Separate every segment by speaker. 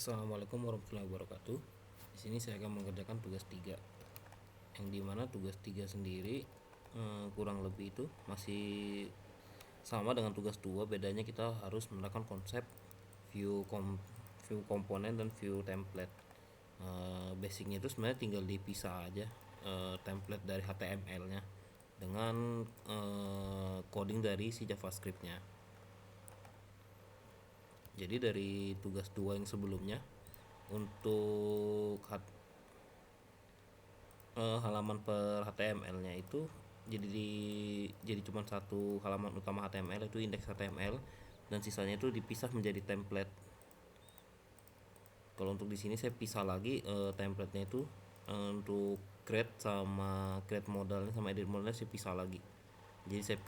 Speaker 1: Assalamualaikum warahmatullahi wabarakatuh. Di sini saya akan mengerjakan tugas 3, yang dimana tugas 3 sendiri kurang lebih itu masih sama dengan tugas 2. Bedanya kita harus menerapkan konsep view komponen dan view template. Basicnya itu sebenarnya tinggal dipisah aja, template dari HTML-nya dengan coding dari si JavaScript-nya. Jadi dari tugas 2 yang sebelumnya, untuk halaman per HTML-nya itu jadi cuma satu halaman utama HTML, itu indeks HTML, dan sisanya itu dipisah menjadi template. Kalau untuk di sini saya pisah lagi, template-nya itu untuk create modalnya sama edit modalnya saya pisah lagi. Jadi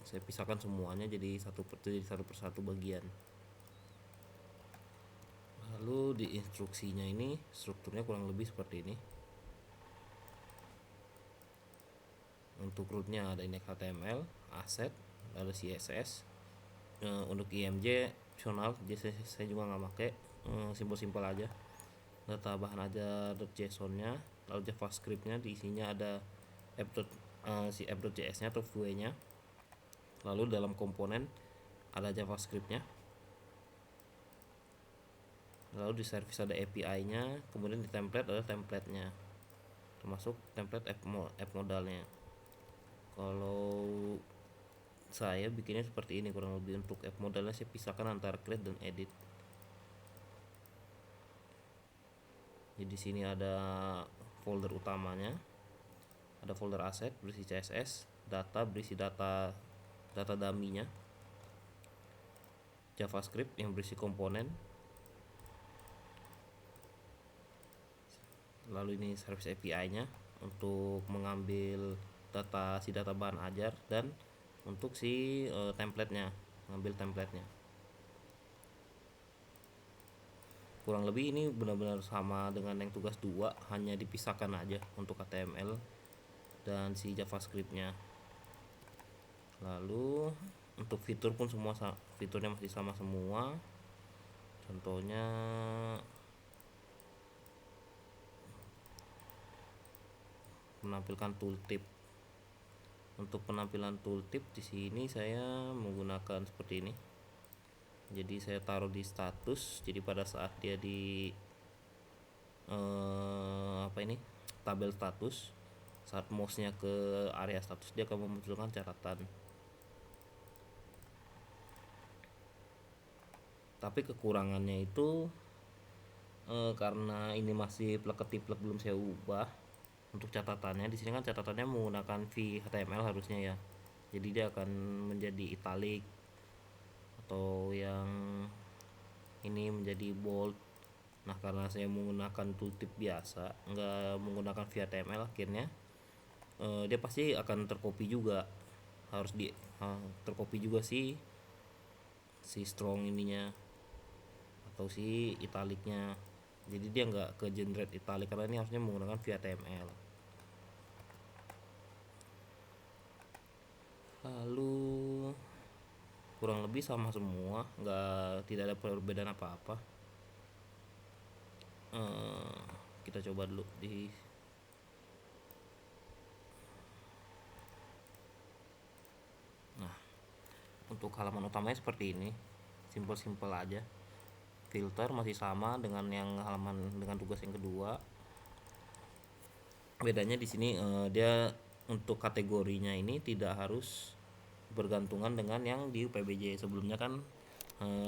Speaker 1: saya pisahkan semuanya jadi satu persatu bagian. Lalu di instruksinya ini strukturnya kurang lebih seperti ini. Untuk rootnya ada indeks HTML, asset, ada CSS. Untuk IMG opsional, jadi saya juga nggak pakai, simpel-simpel aja. Data bahan aja .json-nya, lalu JavaScript-nya diisinya ada app.js-nya atau Vue-nya. Lalu dalam komponen ada JavaScript-nya. Lalu di service ada API-nya, kemudian di template ada template-nya, termasuk template app modalnya. Kalau saya bikinnya seperti ini kurang lebih. Untuk app modalnya saya pisahkan antara create dan edit. Jadi di sini ada folder utamanya, ada folder asset berisi CSS, data berisi data dummy-nya, JavaScript yang berisi komponen, lalu ini service API-nya untuk mengambil data bahan ajar, dan untuk si template-nya, ngambil template-nya. Kurang lebih ini benar-benar sama dengan yang tugas 2, hanya dipisahkan aja untuk HTML dan si JavaScript-nya. Lalu untuk fitur pun fiturnya masih sama semua. Contohnya menampilkan tooltip. Untuk penampilan tooltip di sini saya menggunakan seperti ini. Jadi saya taruh di status. Jadi pada saat dia di tabel status, saat mouse-nya ke area status, dia akan memunculkan catatan. Tapi kekurangannya itu karena ini masih plug ketiplek, belum saya ubah. Untuk catatannya di sini kan catatannya menggunakan HTML harusnya ya. Jadi dia akan menjadi italic, atau yang ini menjadi bold. Nah, karena saya menggunakan tooltip biasa, nggak menggunakan HTML, akhirnya dia pasti akan tercopy juga. Harus tercopy juga si strong ininya atau si italicnya. Jadi dia nggak ke generate italic karena ini harusnya menggunakan HTML. Lalu kurang lebih sama semua, tidak ada perbedaan apa-apa. Kita coba dulu untuk halaman utamanya seperti ini, simpel aja. Filter masih sama dengan yang halaman dengan tugas yang kedua. Bedanya di sini dia untuk kategorinya ini tidak harus bergantungan dengan yang di UPBJ. Sebelumnya kan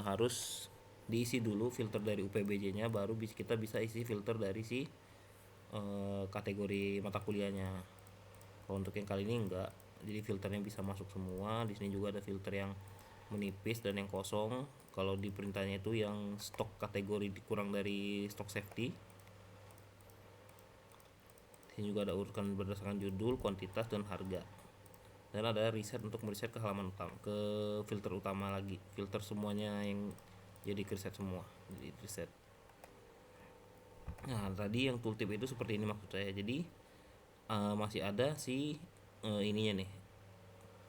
Speaker 1: harus diisi dulu filter dari UPBJ-nya, baru kita bisa isi filter dari si kategori mata kuliahnya. Kalau untuk yang kali ini enggak, jadi filternya bisa masuk semua. Di sini juga ada filter yang menipis dan yang kosong. Kalau di perintahnya itu yang stok kategori dikurang dari stok safety. Di sini juga ada urutan berdasarkan judul, kuantitas, dan harga. Dan ada reset untuk mereset ke halaman utama, ke filter utama lagi. Filter semuanya yang jadi reset semua, jadi reset. Nah, tadi yang tooltip itu seperti ini maksud saya. Jadi masih ada si ininya nih,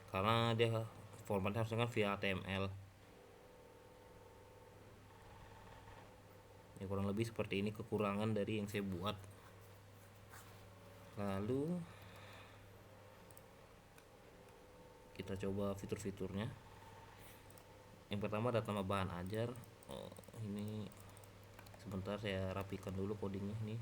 Speaker 1: karena dia formatnya harusnya kan via HTML. Ya kurang lebih seperti ini kekurangan dari yang saya buat. Lalu kita coba fitur-fiturnya. Yang pertama ada tambah bahan ajar. Ini sebentar saya rapikan dulu codingnya nih.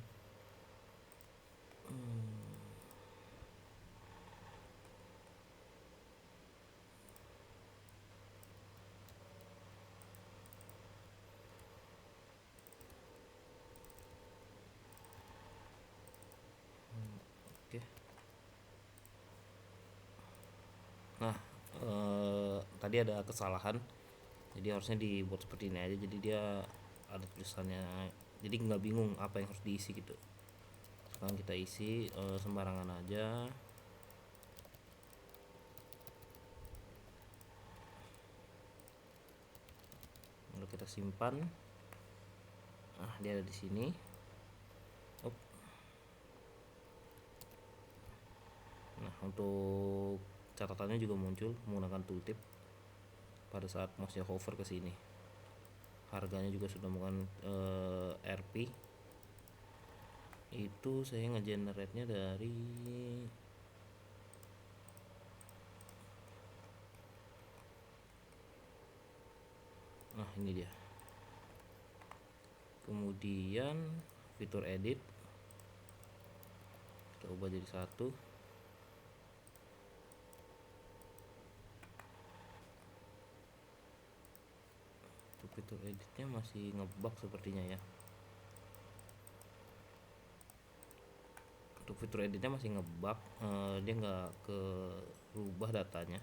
Speaker 1: Oke. Nah, tadi ada kesalahan. Jadi harusnya dibuat seperti ini aja. Jadi dia ada tulisannya. Jadi nggak bingung apa yang harus diisi gitu. Sekarang kita isi sembarangan aja. Lalu kita simpan. Nah, dia ada di sini. Nah, untuk catatannya juga muncul menggunakan tooltip pada saat mouse-nya hover ke sini. Harganya juga sudah menggunakan RP. Itu saya ngegenerate-nya dari nah ini dia. Kemudian fitur edit kita ubah jadi 1. Untuk fitur editnya masih ngebug sepertinya ya. Untuk fitur editnya masih ngebug, dia nggak kerubah datanya.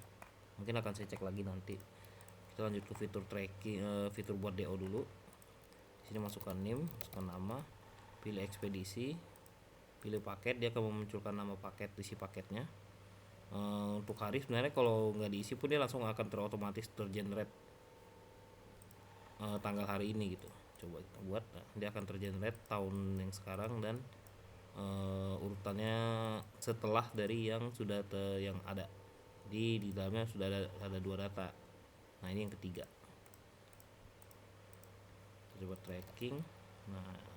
Speaker 1: Mungkin akan saya cek lagi nanti. Kita lanjut ke fitur tracking, fitur buat DO dulu. Di sini masukkan name, masukkan nama, pilih ekspedisi, pilih paket, dia akan memunculkan nama paket, isi paketnya. Untuk hari sebenarnya kalau nggak diisi pun dia langsung akan terotomatis tergenerate tanggal hari ini gitu. Coba kita buat, nah, dia akan tergenerate tahun yang sekarang dan urutannya setelah dari yang sudah yang ada di dalamnya sudah ada 2 data. Nah ini yang ketiga. Kita coba tracking. Nah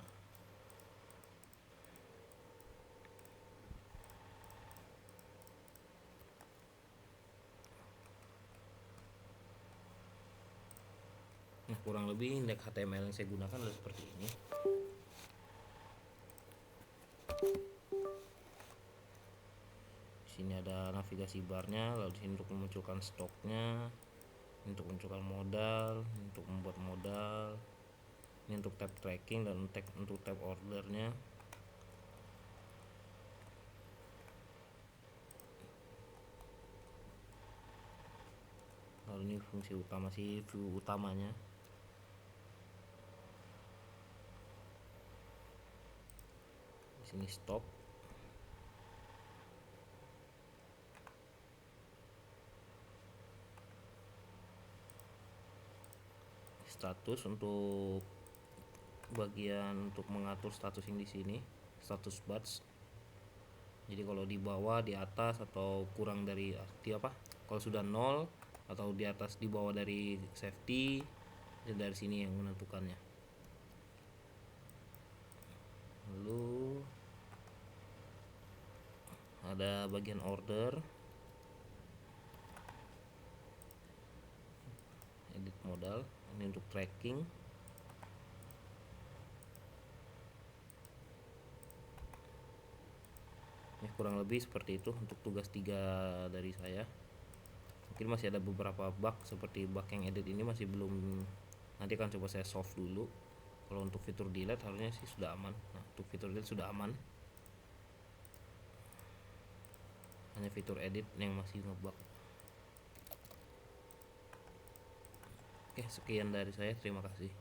Speaker 1: kurang lebih index HTML yang saya gunakan adalah seperti ini. Di sini ada navigasi barnya, lalu di sini untuk memunculkan stoknya, untuk memunculkan modal, untuk membuat modal, ini untuk tab tracking dan untuk tab ordernya. Lalu ini fungsi utama sih, view utamanya. Di sini stop. Status untuk bagian untuk mengatur status yang di sini, status batch. Jadi kalau di bawah, di atas atau kurang dari apa? Kalau sudah 0 atau di atas, di bawah dari safety, dan dari sini yang menentukannya. Lalu ada bagian order, edit modal, ini untuk tracking. Ya, kurang lebih seperti itu untuk tugas 3 dari saya. Mungkin masih ada beberapa bug, seperti bug yang edit ini masih belum, nanti akan coba saya solve dulu. Kalau untuk fitur delete harusnya sih sudah aman. Nah, untuk fitur delete sudah aman, hanya fitur edit yang masih ngebug. Oke, sekian dari saya, terima kasih.